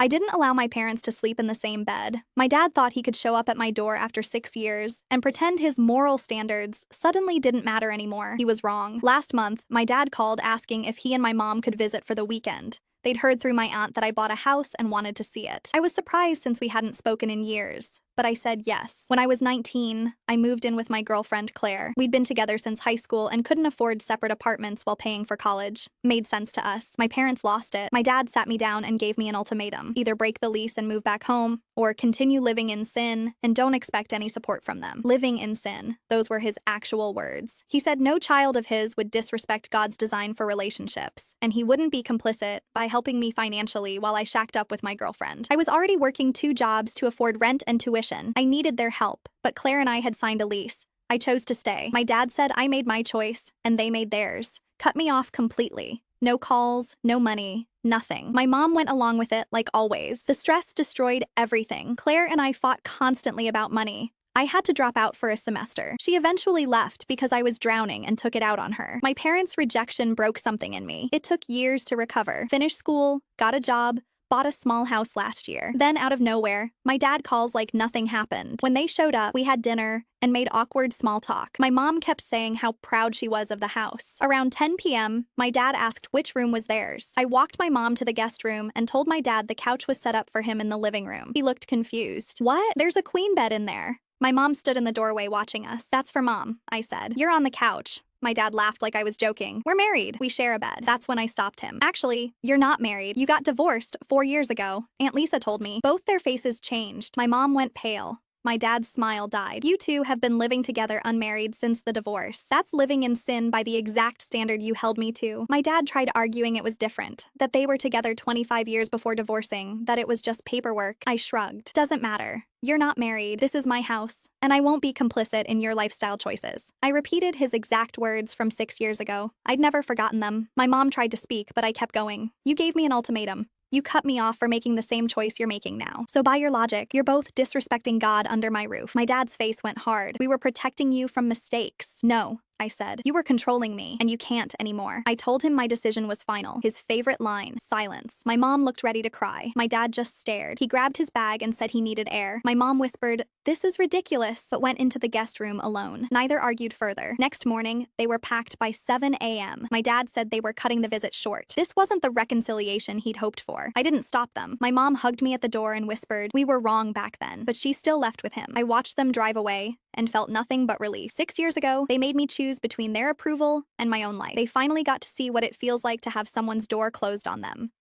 I didn't allow my parents to sleep in the same bed. My dad thought he could show up at my door after 6 years and pretend his moral standards suddenly didn't matter anymore. He was wrong. Last month, my dad called asking if he and my mom could visit for the weekend. They'd heard through my aunt that I bought a house and wanted to see it. I was surprised since we hadn't spoken in years, but I said yes. When I was 19, I moved in with my girlfriend, Claire. We'd been together since high school and couldn't afford separate apartments while paying for college. Made sense to us. My parents lost it. My dad sat me down and gave me an ultimatum. Either break the lease and move back home, or continue living in sin and don't expect any support from them. Living in sin. Those were his actual words. He said no child of his would disrespect God's design for relationships, and he wouldn't be complicit by helping me financially while I shacked up with my girlfriend. I was already working 2 jobs to afford rent and tuition. I needed their help, but Claire and I had signed a lease. I chose to stay. My dad said I made my choice, and they made theirs. Cut me off completely. No calls, no money, nothing. My mom went along with it like always. The stress destroyed everything. Claire and I fought constantly about money. I had to drop out for a semester. She eventually left because I was drowning and took it out on her. My parents' rejection broke something in me. It took years to recover. Finished school, got a job, bought a small house last year. Then out of nowhere, my dad calls like nothing happened. When they showed up, we had dinner and made awkward small talk. My mom kept saying how proud she was of the house. Around 10 p.m., my dad asked which room was theirs. I walked my mom to the guest room and told my dad the couch was set up for him in the living room. He looked confused. What? There's a queen bed in there. My mom stood in the doorway watching us. That's for Mom, I said. You're on the couch. My dad laughed like I was joking. We're married. We share a bed. That's when I stopped him. Actually, you're not married. You got divorced 4 years ago. Aunt Lisa told me. Both their faces changed. My mom went pale. My dad's smile died. You two have been living together unmarried since the divorce. That's living in sin by the exact standard you held me to. My dad tried arguing it was different, that they were together 25 years before divorcing, that it was just paperwork. I shrugged. Doesn't matter. You're not married. This is my house, and I won't be complicit in your lifestyle choices. I repeated his exact words from 6 years ago. I'd never forgotten them. My mom tried to speak, but I kept going. You gave me an ultimatum. You cut me off for making the same choice you're making now. So by your logic, you're both disrespecting God under my roof. My dad's face went hard. We were protecting you from mistakes. No, I said. You were controlling me, and you can't anymore. I told him my decision was final. His favorite line, silence. My mom looked ready to cry. My dad just stared. He grabbed his bag and said he needed air. My mom whispered, "This is ridiculous," but went into the guest room alone. Neither argued further. Next morning, they were packed by 7 a.m. My dad said they were cutting the visit short. This wasn't the reconciliation he'd hoped for. I didn't stop them. My mom hugged me at the door and whispered, "We were wrong back then," but she still left with him. I watched them drive away and felt nothing but relief. 6 years ago, they made me choose between their approval and my own life. They finally got to see what it feels like to have someone's door closed on them.